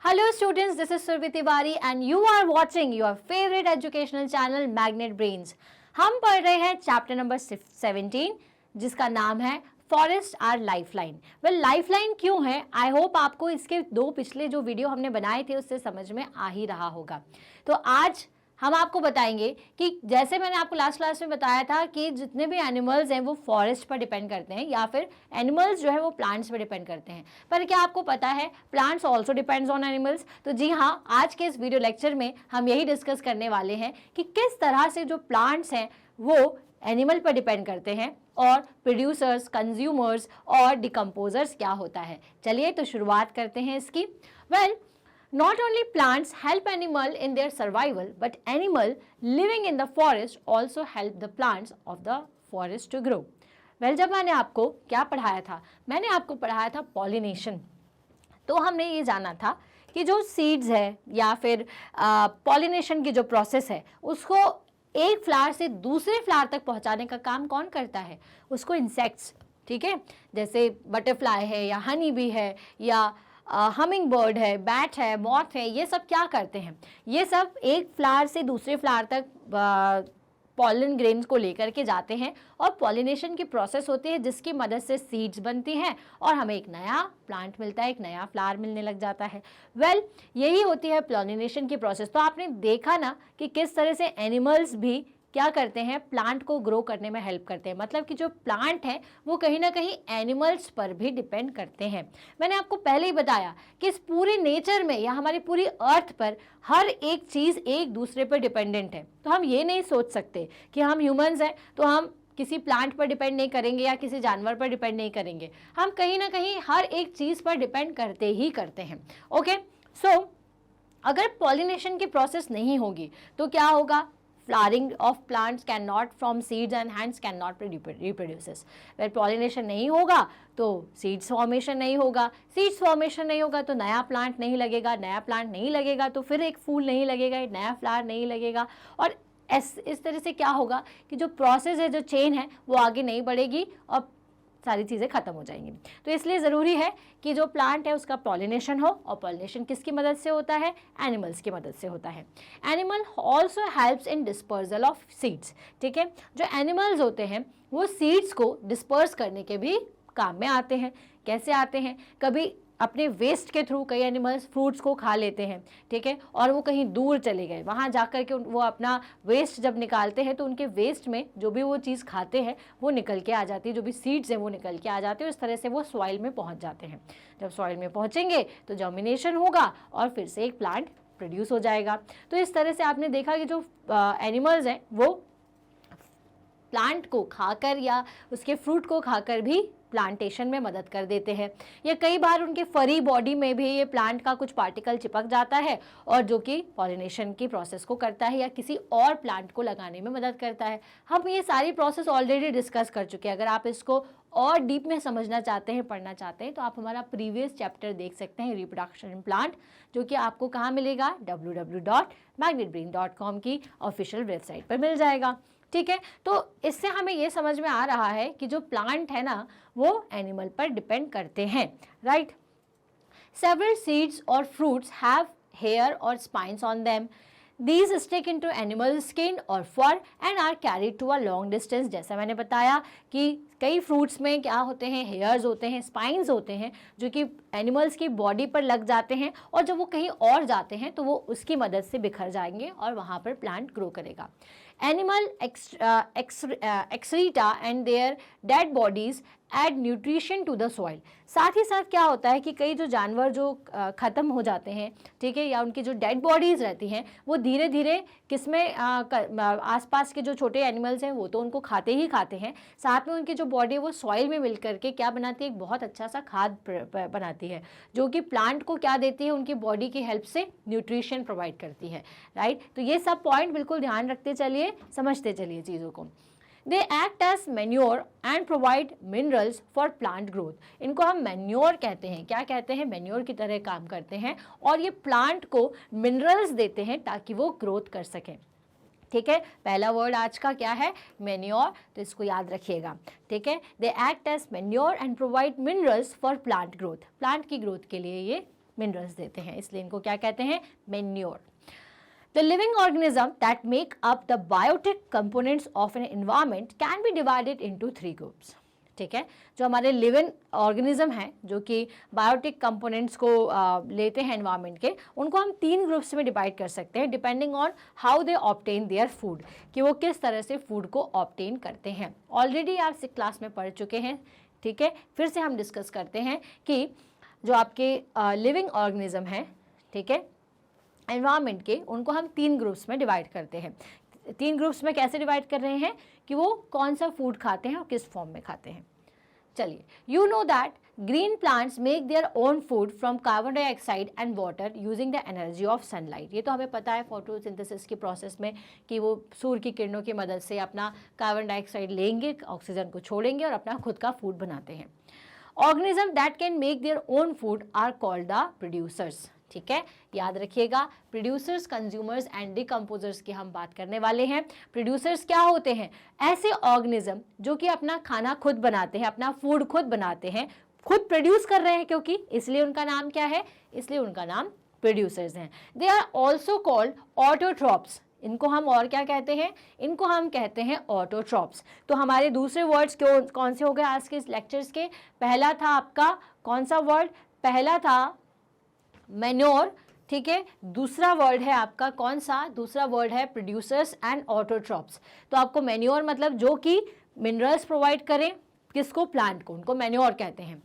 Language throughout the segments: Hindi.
Hello students, this is Survi Tiwari and you are watching your favorite educational channel Magnet Brains। हम पढ़ रहे हैं चैप्टर नंबर 17 जिसका नाम है forest are lifeline. Well lifeline क्यों है, आई होप आपको इसके दो पिछले जो वीडियो हमने बनाए थे उससे समझ में आ ही रहा होगा। तो आज हम आपको बताएंगे कि जैसे मैंने आपको लास्ट क्लास में बताया था कि जितने भी एनिमल्स हैं वो फॉरेस्ट पर डिपेंड करते हैं या फिर एनिमल्स जो है वो प्लांट्स पर डिपेंड करते हैं, पर क्या आपको पता है plants also depends on animals. तो जी हाँ, आज के इस वीडियो लेक्चर में हम यही डिस्कस करने वाले हैं कि किस तरह से जो प्लांट्स हैं वो एनिमल पर डिपेंड करते हैं और प्रोड्यूसर्स, कंज्यूमर्स और डिकम्पोजर्स क्या होता है। चलिए तो शुरुआत करते हैं इसकी। Well, not only plants help animal in their survival, but animal living in the forest also help the plants of the forest to grow. Well, जब मैंने आपको क्या पढ़ाया था, मैंने आपको पढ़ाया था पॉलिनेशन। तो हमने ये जाना था कि जो सीड्स है या फिर पॉलिनेशन की जो प्रोसेस है उसको एक फ्लावर से दूसरे फ्लावर तक पहुंचाने का काम कौन करता है, उसको इंसेक्ट्स, ठीक है, जैसे बटरफ्लाई है या हनी बी है या हमिंग बर्ड है, बैट है, मॉथ है, ये सब क्या करते हैं, ये सब एक फ्लावर से दूसरे फ्लावर तक पॉलन ग्रेन्स को लेकर के जाते हैं और पॉलिनेशन की प्रोसेस होती है जिसकी मदद से सीड्स बनती हैं और हमें एक नया प्लांट मिलता है, एक नया फ्लावर मिलने लग जाता है। वेल, यही होती है पॉलिनेशन की प्रोसेस। तो आपने देखा ना कि किस तरह से एनिमल्स भी क्या करते हैं, प्लांट को ग्रो करने में हेल्प करते हैं। मतलब कि जो प्लांट है वो कहीं ना कहीं एनिमल्स पर भी डिपेंड करते हैं। मैंने आपको पहले ही बताया कि इस पूरे नेचर में या हमारी पूरी अर्थ पर हर एक चीज़ एक दूसरे पर डिपेंडेंट है। तो हम ये नहीं सोच सकते कि हम ह्यूमंस हैं तो हम किसी प्लांट पर डिपेंड नहीं करेंगे या किसी जानवर पर डिपेंड नहीं करेंगे। हम कहीं ना कहीं हर एक चीज़ पर डिपेंड करते ही करते हैं। ओके, सो अगर पॉलिनेशन की प्रोसेस नहीं होगी तो क्या होगा, flowering of plants cannot from seeds and hence cannot reproduces। where pollination नहीं होगा तो seeds formation नहीं होगा, seeds formation नहीं होगा तो नया plant नहीं लगेगा, नया plant नहीं लगेगा तो फिर एक फूल नहीं लगेगा, एक नया flower नहीं लगेगा और इस तरह से क्या होगा कि जो प्रोसेस है, जो चेन है वो आगे नहीं बढ़ेगी और सारी चीज़ें खत्म हो जाएंगी। तो इसलिए ज़रूरी है कि जो प्लांट है उसका पॉलिनेशन हो और पॉलिनेशन किसकी मदद से होता है, एनिमल्स की मदद से होता है। Animal also helps in dispersal of seeds, ठीक है, जो एनिमल्स होते हैं वो सीड्स को डिस्पर्स करने के भी काम में आते हैं। कैसे आते हैं, कभी अपने वेस्ट के थ्रू कई एनिमल्स फ्रूट्स को खा लेते हैं, ठीक है, और वो कहीं दूर चले गए, वहाँ जाकर के वो अपना वेस्ट जब निकालते हैं तो उनके वेस्ट में जो भी वो चीज़ खाते हैं वो निकल के आ जाती है, जो भी सीड्स हैं वो निकल के आ जाते हैं। इस तरह से वो सॉइल में पहुँच जाते हैं। जब सॉइल में पहुँचेंगे तो जर्मिनेशन होगा और फिर से एक प्लांट प्रोड्यूस हो जाएगा। तो इस तरह से आपने देखा कि जो एनिमल्स हैं वो प्लांट को खाकर या उसके फ्रूट को खाकर भी प्लांटेशन में मदद कर देते हैं। या कई बार उनके फरी बॉडी में भी ये प्लांट का कुछ पार्टिकल चिपक जाता है और जो कि पॉलिनेशन की प्रोसेस को करता है या किसी और प्लांट को लगाने में मदद करता है। हम ये सारी प्रोसेस ऑलरेडी डिस्कस कर चुके हैं। अगर आप इसको और डीप में समझना चाहते हैं, पढ़ना चाहते हैं तो आप हमारा प्रीवियस चैप्टर देख सकते हैं, रिप्रोडक्शन प्लांट, जो कि आपको कहाँ मिलेगा, www.magnetbrain.com की ऑफिशियल वेबसाइट पर मिल जाएगा, ठीक है। तो इससे हमें ये समझ में आ रहा है कि जो प्लांट है ना वो एनिमल पर डिपेंड करते हैं, राइट। सेवरल सीड्स और फ्रूट्स हैव हेयर और spines on them. These stick into animal skin और fur and are carried to a long distance। जैसा मैंने बताया कि कई फ्रूट्स में क्या होते हैं, हेयर्स होते हैं, स्पाइन्स होते हैं जो कि एनिमल्स की बॉडी पर लग जाते हैं और जब वो कहीं और जाते हैं तो वो उसकी मदद से बिखर जाएंगे और वहाँ पर प्लांट ग्रो करेगा। Animal excreta and their dead bodies add nutrition to the soil. साथ ही साथ क्या होता है कि कई जो जानवर जो ख़त्म हो जाते हैं, ठीक है, या उनकी जो डेड बॉडीज़ रहती हैं वो धीरे धीरे किसमें आसपास के जो छोटे एनिमल्स हैं वो तो उनको खाते ही खाते हैं, साथ में उनकी जो बॉडी है वो सॉइल में मिल करके क्या बनाती है, एक बहुत अच्छा सा खाद बनाती है जो कि प्लांट को क्या देती है, उनकी बॉडी की हेल्प से न्यूट्रिशन प्रोवाइड करती है, राइट। तो ये सब पॉइंट बिल्कुल ध्यान रखते चलिए, समझते चलिए चीज़ों को। They act as manure and provide minerals for plant growth। इनको हम मैन्योर कहते हैं। क्या कहते हैं, मैन्योर की तरह काम करते हैं और ये प्लांट को मिनरल्स देते हैं ताकि वो ग्रोथ कर सकें, ठीक है। पहला वर्ड आज का क्या है, मैन्योर, तो इसको याद रखिएगा, ठीक है। They act as manure and provide minerals for plant growth. Plant की ग्रोथ के लिए ये मिनरल्स देते हैं, इसलिए इनको क्या कहते हैं, manure. The living organism that make up the biotic components of an environment can be divided into 3 groups। ठीक है, जो हमारे लिविंग ऑर्गेनिज्म हैं जो कि बायोटिक कंपोनेंट्स को लेते हैं एनवायरनमेंट के, उनको हम 3 ग्रुप्स में डिवाइड कर सकते हैं depending on how they obtain their food, कि वो किस तरह से फूड को ऑब्टेन करते हैं। ऑलरेडी आप क्लास में पढ़ चुके हैं, ठीक है, फिर से हम डिस्कस करते हैं कि जो आपके लिविंग ऑर्गेनिज्म हैं, ठीक है, एनवायरनमेंट के, उनको हम 3 ग्रुप्स में डिवाइड करते हैं। 3 ग्रुप्स में कैसे डिवाइड कर रहे हैं कि वो कौन सा फूड खाते हैं और किस फॉर्म में खाते हैं। चलिए, you know that green plants make their own food from carbon dioxide and water using the energy of sunlight. ये तो हमें पता है फोटोसिंथेसिस की प्रोसेस में कि वो सूर्य की किरणों की मदद से अपना कार्बन डाइऑक्साइड लेंगे, ऑक्सीजन को छोड़ेंगे और अपना खुद का फूड बनाते हैं। Organism that can make their own food are called the producers. ठीक है, याद रखिएगा, प्रोड्यूसर्स, कंज्यूमर्स एंड डिकम्पोजर्स की हम बात करने वाले हैं। प्रोड्यूसर्स क्या होते हैं? ऐसे ऑर्गेनिज्म जो कि अपना खाना खुद बनाते हैं, अपना फूड खुद बनाते हैं, खुद प्रोड्यूस कर रहे हैं, क्योंकि इसलिए उनका नाम क्या है, इसलिए उनका नाम प्रोड्यूसर्स हैं। They are also called autotrophs. इनको हम और क्या कहते हैं? इनको हम कहते हैं ऑटोट्रॉप्स। तो हमारे दूसरे वर्ड्स कौन से हो गए आज के इस लेक्चर्स के? पहला था आपका कौन सा वर्ड? पहला था मैन्योर, ठीक है। दूसरा वर्ड है आपका कौन सा? दूसरा वर्ड है प्रोड्यूसर्स एंड ऑटोट्रॉप्स। तो आपको मैन्योर मतलब जो कि मिनरल्स प्रोवाइड करें, किसको? प्लांट को, उनको मैन्योर कहते हैं।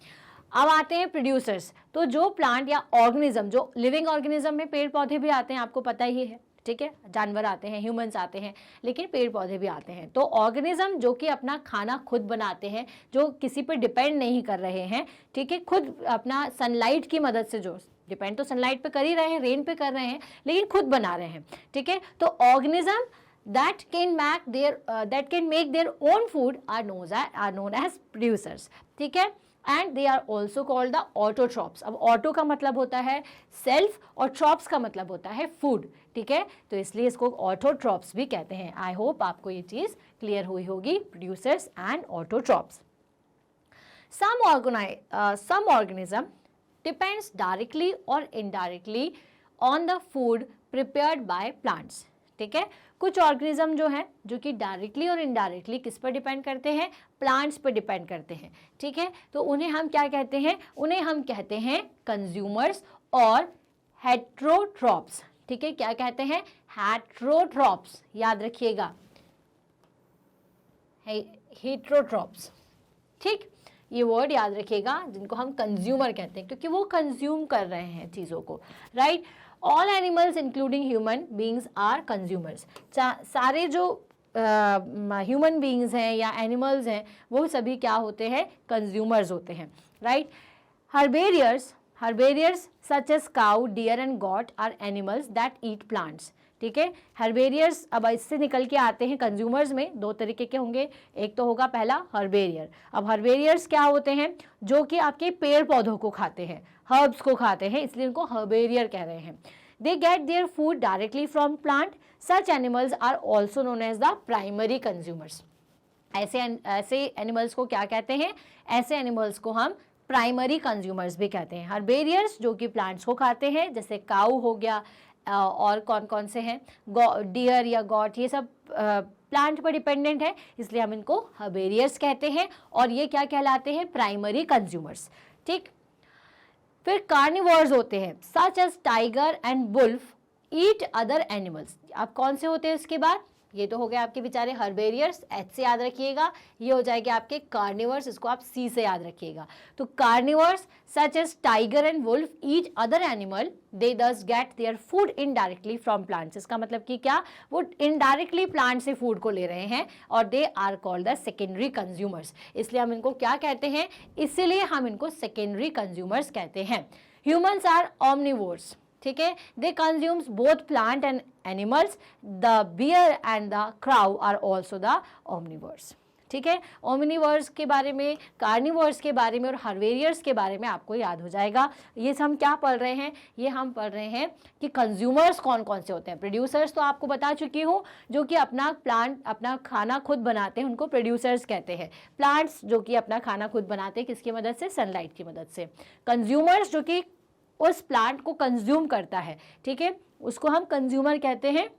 अब आते हैं प्रोड्यूसर्स। तो जो प्लांट या ऑर्गेनिज्म, जो लिविंग ऑर्गेनिज्म में पेड़ पौधे भी आते हैं, आपको पता ही है, ठीक है, जानवर आते हैं, ह्यूमंस आते हैं, लेकिन पेड़ पौधे भी आते हैं। तो ऑर्गेनिज्म जो कि अपना खाना खुद बनाते हैं, जो किसी पर डिपेंड नहीं कर रहे हैं, ठीक है, खुद अपना सनलाइट की मदद से, जो डिपेंड तो सनलाइट पे कर ही रहे हैं, रेन पे कर रहे हैं, लेकिन खुद बना रहे हैं, ठीक है। तो organism that can make their own food are known as producers, ठीक है। and they are also called the autotrophs। अब ऑटो का मतलब होता है सेल्फ और ट्रॉप्स का मतलब होता है फूड, ठीक है, तो इसलिए इसको ऑटोट्रॉप्स भी कहते हैं। आई होप आपको ये चीज क्लियर हुई होगी, producers and autotrophs. some organism depends directly or indirectly on the food prepared by plants, ठीक है। कुछ ऑर्गेनिज्म जो हैं जो कि डायरेक्टली और इनडायरेक्टली किस पर डिपेंड करते हैं? प्लांट्स पर डिपेंड करते हैं, ठीक है। तो उन्हें हम क्या कहते हैं? उन्हें हम कहते हैं कंज्यूमर्स और हेट्रोट्रॉप्स, ठीक है। क्या कहते हैं? हेट्रोट्रॉप्स, याद रखिएगा, हेट्रोट्रॉप्स, ठीक, ये वर्ड याद रखिएगा, जिनको हम कंज्यूमर कहते हैं, क्योंकि वो कंज्यूम कर रहे हैं चीज़ों को, right. All animals including human beings are consumers. सारे जो ह्यूमन बींग्स हैं या एनिमल्स हैं, वो सभी क्या होते हैं? कंज्यूमर्स होते हैं, right. Herbivores such as cow, deer and goat are animals that eat plants, ठीक है। हर्बेरियर्स, अब इससे निकल के आते हैं कंज्यूमर्स में, 2 तरीके के होंगे। एक तो होगा पहला हर्बेरियर। अब हर्बेरियर्स क्या होते हैं? जो कि आपके पेड़ पौधों को खाते हैं, हर्ब्स को खाते हैं, इसलिए उनको हर्बेरियर कह रहे हैं। They get their food directly from plant. Such animals are also known as the primary consumers. ऐसे एनिमल्स को क्या कहते हैं? ऐसे एनिमल्स को हम प्राइमरी कंज्यूमर्स भी कहते हैं। हर्बेरियर्स जो कि प्लांट्स को खाते हैं, जैसे काऊ हो गया, और कौन कौन से हैं, डियर या गॉट, ये सब प्लांट पर डिपेंडेंट है, इसलिए हम इनको हर्बेरियर्स कहते हैं। और ये क्या कहलाते हैं? प्राइमरी कंज्यूमर्स, ठीक। फिर कार्निवोर्स होते हैं, such as tiger and wolf eat other animals. अब कौन से होते हैं उसके बाद? ये तो हो गए आपके बेचारे हर्बेरियर्स, एच से याद रखिएगा। ये हो जाएगा आपके कार्निवर्स, इसको आप सी से याद रखिएगा। तो carnivores such as tiger and wolf eat other animal, they thus get their food indirectly from plants. इसका मतलब कि क्या? वो इनडायरेक्टली प्लांट से फूड को ले रहे हैं, और they are called the secondary consumers. इसलिए हम इनको क्या कहते हैं? इसीलिए हम इनको सेकेंडरी कंज्यूमर्स कहते हैं। ह्यूमन्स आर ऑमनिवोर्स, ठीक है। They consumes both plant and animals. The bear and the crow are also the omnivores, ठीक है। ओमनिवर्स के बारे में, कार्निवर्स के बारे में और हर्बेरियर्स के बारे में आपको याद हो जाएगा। ये हम क्या पढ़ रहे हैं? ये हम पढ़ रहे हैं कि कंज्यूमर्स कौन कौन से होते हैं। प्रोड्यूसर्स तो आपको बता चुकी हूँ, जो कि अपना खाना खुद बनाते हैं, उनको प्रोड्यूसर्स कहते हैं। प्लांट्स जो कि अपना खाना खुद बनाते हैं, किसकी मदद से? सनलाइट की मदद से। कंज्यूमर्स जो कि उस प्लांट को कंज्यूम करता है, ठीक है, उसको हम कंज्यूमर कहते हैं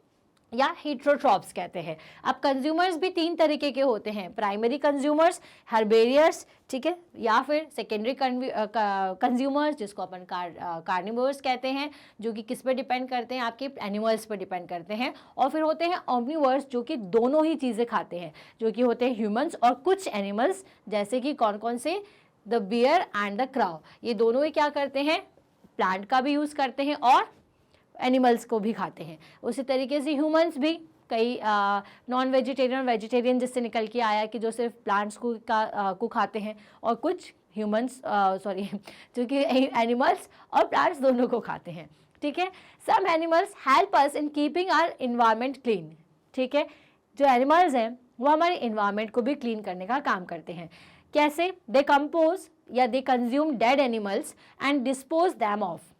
या हेट्रोट्रॉप्स कहते हैं। अब कंज्यूमर्स भी 3 तरीके के होते हैं, प्राइमरी कंज्यूमर्स, हर्बेरियर्स, ठीक है, या फिर सेकेंडरी कंज्यूमर्स जिसको अपन कार्निवोर्स कहते हैं, जो कि किस पे डिपेंड करते हैं, आपके एनिमल्स पर डिपेंड करते हैं। और फिर होते हैं ओमनिवर्स जो कि दोनों ही चीज़ें खाते हैं, जो कि होते हैं ह्यूमंस और कुछ एनिमल्स, जैसे कि कौन कौन से, the bear and the crow, ये दोनों ही क्या करते हैं, प्लांट का भी यूज़ करते हैं और एनिमल्स को भी खाते हैं। उसी तरीके से ह्यूमंस भी कई नॉन वेजिटेरियन और वेजिटेरियन जिससे निकल के आया कि जो सिर्फ प्लांट्स को खाते हैं, और कुछ ह्यूमंस जो कि एनिमल्स और प्लांट्स दोनों को खाते हैं, ठीक है। Some animals help us in keeping our environment clean, ठीक है, जो एनिमल्स हैं वो हमारे इन्वायरमेंट को भी क्लीन करने का काम करते हैं। कैसे? दे कंपोज या दे consume dead animals and dispose them of.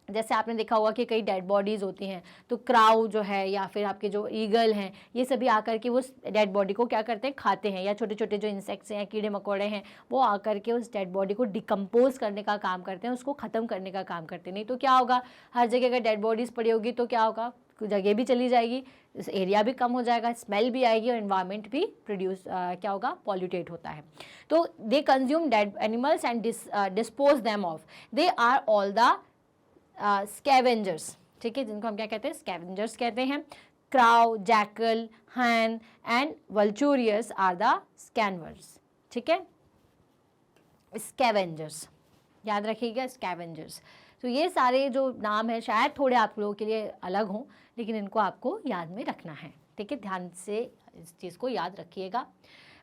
जैसे आपने देखा होगा कि कई डेड बॉडीज़ होती हैं, तो क्राउ जो है या फिर आपके जो ईगल हैं, ये सभी आकर के वो डेड बॉडी को क्या करते हैं, खाते हैं, या छोटे छोटे जो इंसेक्ट्स हैं, कीड़े मकोड़े हैं, वो आकर के उस डेड बॉडी को डिकम्पोज करने का काम करते हैं, उसको ख़त्म करने का काम करते हैं। नहीं तो क्या होगा, हर जगह अगर डेड बॉडीज़ पड़ी होगी तो क्या होगा, जगह भी चली जाएगी, एरिया भी कम हो जाएगा, स्मेल भी आएगी और इन्वायरमेंट भी क्या होगा, पॉल्यूटेट होता है। तो they consume dead animals and dispose them of. They are all the scavengers, ठीक है, जिनको हम क्या कहते हैं, स्कैवेंजर्स कहते हैं। Crow, jackal, hen and vultures are the scavengers, ठीक है, स्कैवेंजर्स, याद रखिएगा, स्कैवेंजर्स। तो ये सारे जो नाम है शायद थोड़े आप लोगों के लिए अलग हों, लेकिन इनको आपको याद में रखना है, ठीक है, ध्यान से इस चीज़ को याद रखिएगा।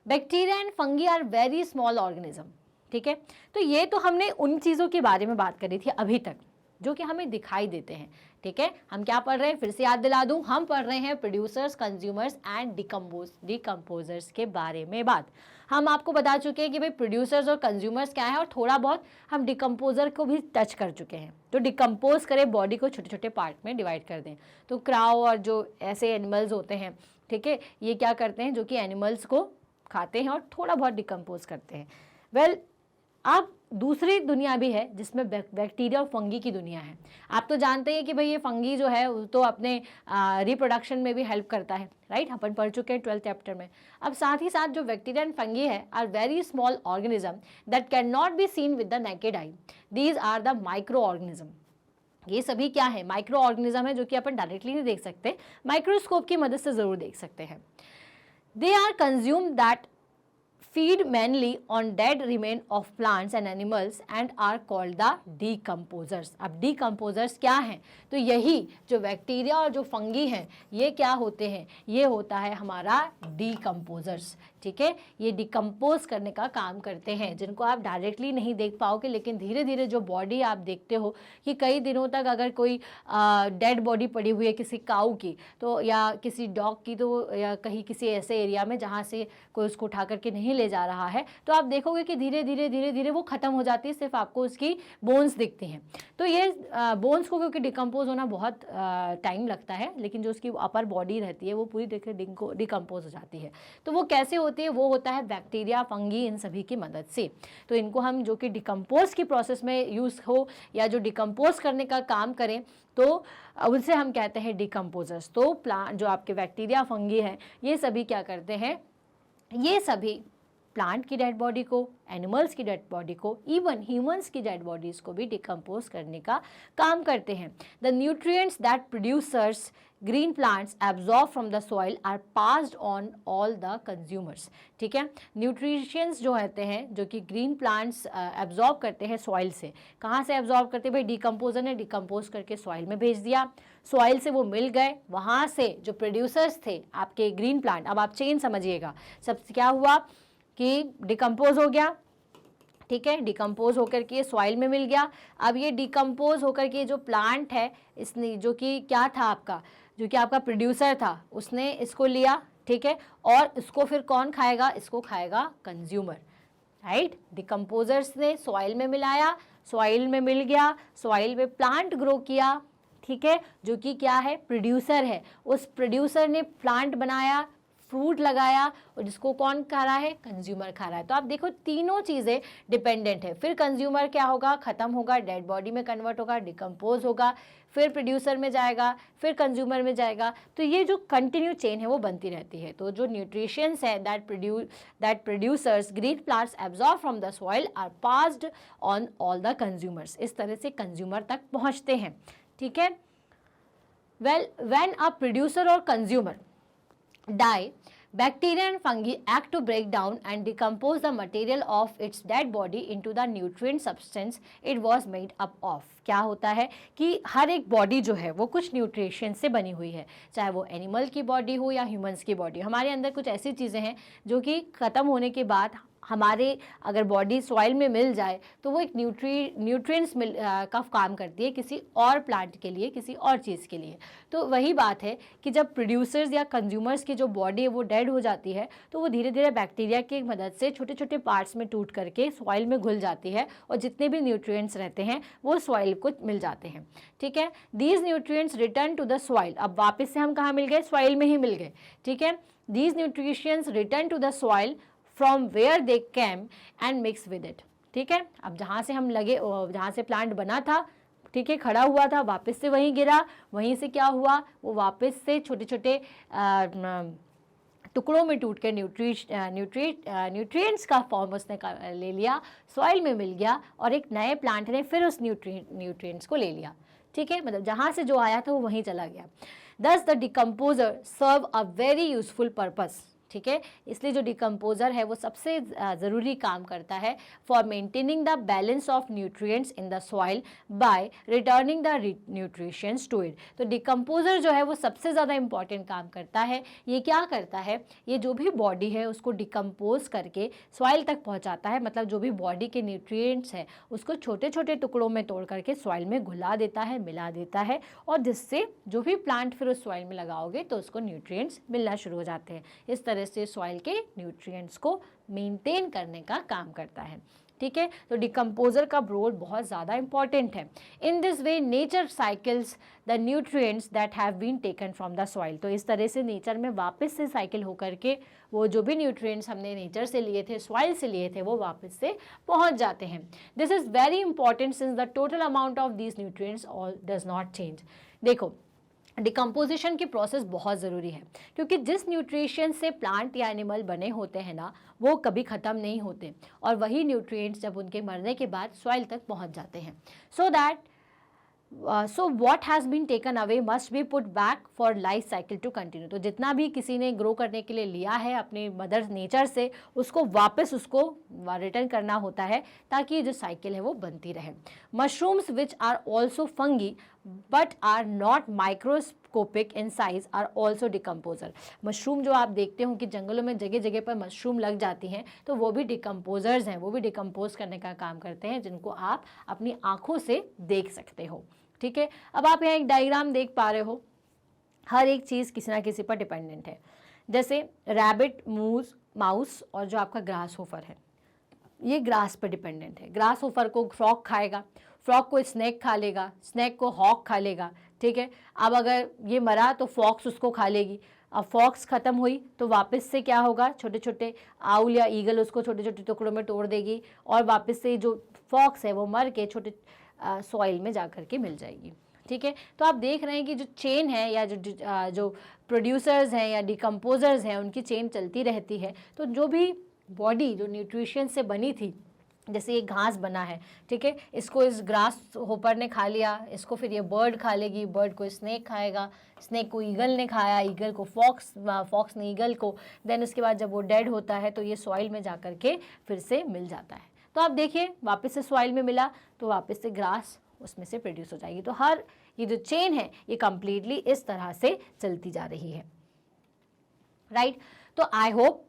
Bacteria and fungi are very small organism, ठीक है। तो ये तो हमने उन चीज़ों के बारे में बात करी थी अभी तक जो कि हमें दिखाई देते हैं, ठीक है। हम क्या पढ़ रहे हैं, फिर से याद दिला दूं, हम पढ़ रहे हैं प्रोड्यूसर्स, कंज्यूमर्स एंड डिकम्पोजर्स के बारे में बात। हम आपको बता चुके हैं कि भाई प्रोड्यूसर्स और कंज्यूमर्स क्या है, और थोड़ा बहुत हम डिकम्पोजर को भी टच कर चुके हैं, तो डिकम्पोज करें, बॉडी को छोटे छोटे पार्ट में डिवाइड कर दें। तो क्राउ और जो ऐसे एनिमल्स होते हैं, ठीक है, ये क्या करते हैं, जो कि एनिमल्स को खाते हैं और थोड़ा बहुत डिकम्पोज करते हैं। वेल, अब दूसरी दुनिया भी है जिसमें बैक्टीरिया और फंगी की दुनिया है। आप तो जानते हैं कि भाई ये फंगी जो है वो तो अपने रिप्रोडक्शन में भी हेल्प करता है, राइट, अपन पढ़ चुके हैं 12th चैप्टर में। अब साथ ही साथ जो बैक्टीरिया एंड फंगी है are very small organism that can not be seen with the naked eye. These are the micro organism. ये सभी क्या है, माइक्रो ऑर्गेनिज्म है, जो कि अपन डायरेक्टली नहीं देख सकते, माइक्रोस्कोप की मदद से ज़रूर देख सकते हैं। They are consume that feed mainly on dead remain of plants and animals and are called the decomposers। अब decomposers क्या हैं, तो यही जो बैक्टीरिया और जो फंगी हैं ये क्या होते हैं, ये होता है हमारा decomposers, ठीक है। ये डिकम्पोज करने का काम करते हैं, जिनको आप डायरेक्टली नहीं देख पाओगे, लेकिन धीरे धीरे जो बॉडी आप देखते हो कि कई दिनों तक अगर कोई डेड बॉडी पड़ी हुई है किसी काऊ की, तो या किसी डॉग की, तो या कहीं किसी ऐसे एरिया में जहाँ से कोई उसको उठा करके नहीं ले जा रहा है, तो आप देखोगे कि धीरे धीरे वो ख़त्म हो जाती है, सिर्फ आपको उसकी बोन्स दिखती हैं। तो ये बोन्स को क्योंकि डिकम्पोज होना बहुत टाइम लगता है, लेकिन जो उसकी अपर बॉडी रहती है वो पूरी डिकम्पोज हो जाती है। तो वो कैसे होती है, वो होता है बैक्टीरिया, फंगी, इन सभी की मदद से। तो इनको हम जो कि डिकम्पोज की प्रोसेस में यूज़ हो या जो डिकम्पोज करने का काम करें, तो उनसे हम कहते हैं डिकम्पोजर्स। तो प्लांट जो आपके बैक्टीरिया, फंगी हैं, ये सभी क्या करते हैं, ये सभी प्लांट की डेड बॉडी को, एनिमल्स की डेड बॉडी को, इवन ह्यूमंस की डेड बॉडीज़ को भी डिकम्पोज करने का काम करते हैं। The nutrients that producers green plants absorb from the soil are passed on all the consumers, ठीक है। न्यूट्रिशंस जो होते हैं, जो कि ग्रीन प्लांट्स एब्जॉर्ब करते हैं सॉइल से, कहाँ से एब्जॉर्ब करते हैं भाई, डिकम्पोजर ने डिकम्पोज करके सॉइल में भेज दिया, सॉइल से वो मिल गए, वहाँ से जो प्रोड्यूसर्स थे आपके ग्रीन प्लांट, अब आप चेन समझिएगा, सबसे क्या हुआ कि डिकम्पोज हो गया, ठीक है, डिकम्पोज होकर के सॉइल में मिल गया। अब ये डिकम्पोज होकर के जो प्लांट है, इसने जो कि क्या था आपका, जो कि आपका प्रोड्यूसर था, उसने इसको लिया, ठीक है, और इसको फिर कौन खाएगा, इसको खाएगा कंज्यूमर, राइट। डिकम्पोजर्स ने सॉइल में मिलाया, सॉइल में मिल गया, सॉइल में प्लांट ग्रो किया, ठीक है, जो कि क्या है, प्रोड्यूसर है। उस प्रोड्यूसर ने प्लांट बनाया, फ्रूट लगाया और जिसको कौन खा रहा है, कंज्यूमर खा रहा है। तो आप देखो तीनों चीज़ें डिपेंडेंट है। फिर कंज्यूमर क्या होगा, ख़त्म होगा, डेड बॉडी में कन्वर्ट होगा, डिकम्पोज होगा, फिर प्रोड्यूसर में जाएगा, फिर कंज्यूमर में जाएगा। तो ये जो कंटिन्यू चेन है वो बनती रहती है। तो जो न्यूट्रिशंस है that producers green plants absorb from the soil are passed on all the consumers, इस तरह से कंज्यूमर तक पहुंचते हैं। ठीक है। वेल, व्हेन अ प्रोड्यूसर और consumer die, bacteria and fungi act to break down and decompose the material of its dead body into the nutrient substance it was made up of। क्या होता है कि हर एक बॉडी जो है वो कुछ न्यूट्रिशन से बनी हुई है, चाहे वो एनिमल की बॉडी हो या ह्यूमंस की बॉडी। हमारे अंदर कुछ ऐसी चीज़ें हैं जो कि ख़त्म होने के बाद हमारे अगर बॉडी सॉइल में मिल जाए तो वो एक न्यूट्रिएंट्स का काम करती है किसी और प्लांट के लिए, किसी और चीज़ के लिए। तो वही बात है कि जब प्रोड्यूसर्स या कंज्यूमर्स की जो बॉडी है वो डेड हो जाती है तो वो धीरे धीरे बैक्टीरिया की मदद से छोटे छोटे पार्ट्स में टूट करके सॉइल में घुल जाती है और जितने भी न्यूट्रिएंट्स रहते हैं वो सॉइल को मिल जाते हैं। ठीक है। These nutrients return to the soil, अब वापस से हम कहाँ मिल गए, सॉइल में ही मिल गए। ठीक है। These nutritions return to the soil from where they came and mix with it. ठीक है। अब जहाँ से हम लगे, जहाँ से प्लांट बना था, ठीक है, खड़ा हुआ था, वापस से वहीं गिरा, वहीं से क्या हुआ, वो वापस से छोटे छोटे टुकड़ों में टूट के न्यूट्रिएंट्स का फॉर्म उसने ले लिया, सॉइल में मिल गया और एक नए प्लांट ने फिर उस न्यूट्रिएंट्स को ले लिया। ठीक है। मतलब जहाँ से जो आया था वो वहीं चला गया। Thus the decomposer serve a very useful purpose. ठीक है। इसलिए जो डिकम्पोजर है वो सबसे ज़रूरी काम करता है for maintaining the balance of nutrients in the soil by returning the nutritions to it. तो डिकम्पोजर जो है वो सबसे ज़्यादा इंपॉर्टेंट काम करता है। ये क्या करता है, ये जो भी बॉडी है उसको डिकम्पोज करके सॉइल तक पहुँचाता है। मतलब जो भी बॉडी के न्यूट्रिएंट्स है उसको छोटे छोटे टुकड़ों में तोड़ करके सॉइल में घुला देता है, मिला देता है, और जिससे जो भी प्लांट फिर उस सॉइल में लगाओगे तो उसको न्यूट्रिएंट्स मिलना शुरू हो जाते हैं। इस तरह से सॉइल के न्यूट्रिएंट्स को मेंटेन करने का काम करता है। ठीक है। तो डिकम्पोजर का रोल बहुत ज़्यादा इंपॉर्टेंट है। In this way nature cycles the nutrients that have been taken from the soil. तो इस तरह से नेचर में वापस से साइकिल होकर के वो जो भी न्यूट्रिएंट्स हमने नेचर से लिए थे, सॉइल से लिए थे, वो वापस से पहुंच जाते हैं। This is very important since the total amount of these nutrients all does not change. देखो, डिकम्पोजिशन की प्रोसेस बहुत ज़रूरी है क्योंकि जिस न्यूट्रिशन से प्लांट या एनिमल बने होते हैं ना, वो कभी ख़त्म नहीं होते और वही न्यूट्रिएंट्स जब उनके मरने के बाद सॉइल तक पहुंच जाते हैं। So what has been taken away must be put back for life cycle to continue. तो जितना भी किसी ने ग्रो करने के लिए लिया है अपने मदर नेचर से, उसको वापस उसको रिटर्न करना होता है ताकि जो साइकिल है वो बनती रहे। Mushrooms which are also fungi but are not microscopic in size are also decomposer. Mushroom जो आप देखते हो कि जंगलों में जगह जगह पर मशरूम लग जाती हैं, तो वो भी डिकम्पोजर्स हैं, वो भी डिकम्पोज करने का काम करते हैं, जिनको आप अपनी आँखों से देख सकते हो। ठीक है। अब आप यहाँ एक डायग्राम देख पा रहे हो, हर एक चीज़ किसी ना किसी पर डिपेंडेंट है। जैसे रैबिट, माउस और जो आपका ग्रास होफर है, ये ग्रास पर डिपेंडेंट है। ग्रास होफर को फ्रॉग खाएगा, फ्रॉग को स्नैक खा लेगा, स्नैक को हॉक खा लेगा। ठीक है। अब अगर ये मरा तो फॉक्स उसको खा लेगी। अब फॉक्स ख़त्म हुई तो वापस से क्या होगा, छोटे छोटे आउल या ईगल उसको छोटे छोटे टुकड़ों में तोड़ देगी और वापस से जो फॉक्स है वो मर के छोटे सॉइल में जा कर के मिल जाएगी। ठीक है। तो आप देख रहे हैं कि जो चेन है या जो प्रोड्यूसर्स हैं या डिकम्पोजर्स हैं, उनकी चेन चलती रहती है। तो जो भी बॉडी जो न्यूट्रिशन से बनी थी, जैसे ये घास बना है, ठीक है, इसको इस ग्रास होपर ने खा लिया, इसको फिर ये बर्ड खा लेगी, बर्ड को स्नेक खाएगा, स्नेक को ईगल ने खाया, ईगल को फॉक्स ने ईगल को, देन उसके बाद जब वो डेड होता है तो ये सॉइल में जा कर के फिर से मिल जाता है। तो आप देखिए वापस से सॉइल में मिला तो वापस से ग्रास उसमें से प्रोड्यूस हो जाएगी। तो हर ये जो चेन है ये कम्प्लीटली इस तरह से चलती जा रही है। राइट। तो I hope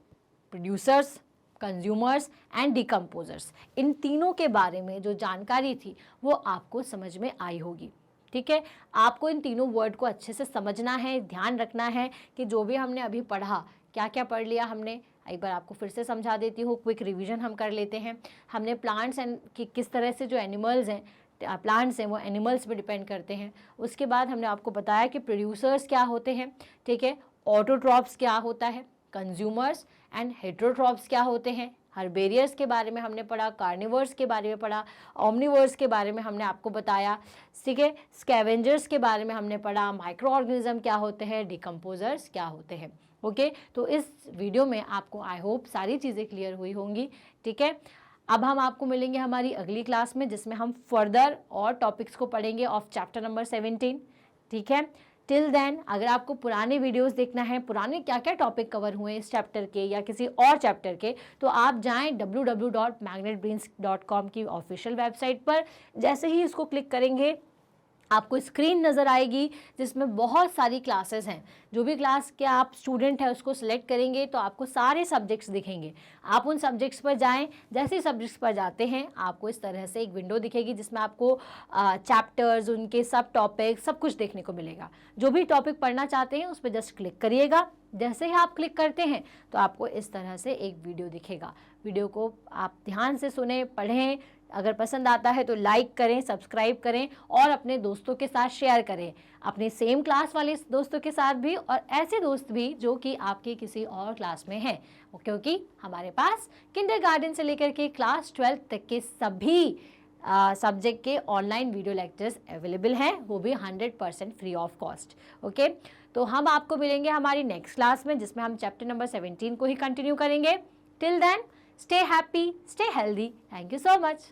producers, consumers and decomposers, इन तीनों के बारे में जो जानकारी थी वो आपको समझ में आई होगी। ठीक है। आपको इन तीनों वर्ड को अच्छे से समझना है, ध्यान रखना है कि जो भी हमने अभी पढ़ा, क्या क्या पढ़ लिया हमने, एक बार आपको फिर से समझा देती हूँ, क्विक रिवीजन हम कर लेते हैं। हमने प्लांट्स एंड किस तरह से जो एनिमल्स हैं, प्लांट्स हैं वो एनिमल्स पे डिपेंड करते हैं। उसके बाद हमने आपको बताया कि प्रोड्यूसर्स क्या होते हैं, ठीक है, ऑटोट्रॉप्स क्या होता है, कंज्यूमर्स एंड हेटेरोट्रॉप्स क्या होते हैं, हर्बेरियर्स के बारे में हमने पढ़ा, कार्निवर्स के बारे में पढ़ा, ओमनिवर्स के बारे में हमने आपको बताया, ठीक है, स्कैवेंजर्स के बारे में हमने पढ़ा, माइक्रो ऑर्गेनिज्म क्या होते हैं, डिकम्पोजर्स क्या होते हैं। ओके, तो इस वीडियो में आपको आई होप सारी चीज़ें क्लियर हुई होंगी। ठीक है, अब हम आपको मिलेंगे हमारी अगली क्लास में, जिसमें हम फर्दर और टॉपिक्स को पढ़ेंगे ऑफ चैप्टर नंबर 17। ठीक है, टिल देन अगर आपको पुराने वीडियोस देखना है, पुराने क्या क्या टॉपिक कवर हुए इस चैप्टर के या किसी और चैप्टर के, तो आप जाएं www.magnetbrains.com की ऑफिशियल वेबसाइट पर। जैसे ही इसको क्लिक करेंगे आपको स्क्रीन नज़र आएगी जिसमें बहुत सारी क्लासेस हैं। जो भी क्लास के आप स्टूडेंट हैं उसको सिलेक्ट करेंगे तो आपको सारे सब्जेक्ट्स दिखेंगे। आप उन सब्जेक्ट्स पर जाएं, जैसे ही सब्जेक्ट्स पर जाते हैं आपको इस तरह से एक विंडो दिखेगी जिसमें आपको चैप्टर्स, उनके सब टॉपिक, सब कुछ देखने को मिलेगा। जो भी टॉपिक पढ़ना चाहते हैं उस पर जस्ट क्लिक करिएगा। जैसे ही आप क्लिक करते हैं तो आपको इस तरह से एक वीडियो दिखेगा। वीडियो को आप ध्यान से सुने, पढ़ें, अगर पसंद आता है तो लाइक करें, सब्सक्राइब करें और अपने दोस्तों के साथ शेयर करें, अपने सेम क्लास वाले दोस्तों के साथ भी और ऐसे दोस्त भी जो कि आपके किसी और क्लास में हैं, क्योंकि हमारे पास किंडरगार्टन से लेकर के क्लास 12 तक के सभी सब्जेक्ट के ऑनलाइन वीडियो लेक्चर्स अवेलेबल हैं, वो भी 100% फ्री ऑफ कॉस्ट। ओके, तो हम आपको मिलेंगे हमारी नेक्स्ट क्लास में जिसमें हम चैप्टर नंबर 17 को ही कंटिन्यू करेंगे। Till then, stay happy, stay healthy. Thank you so much.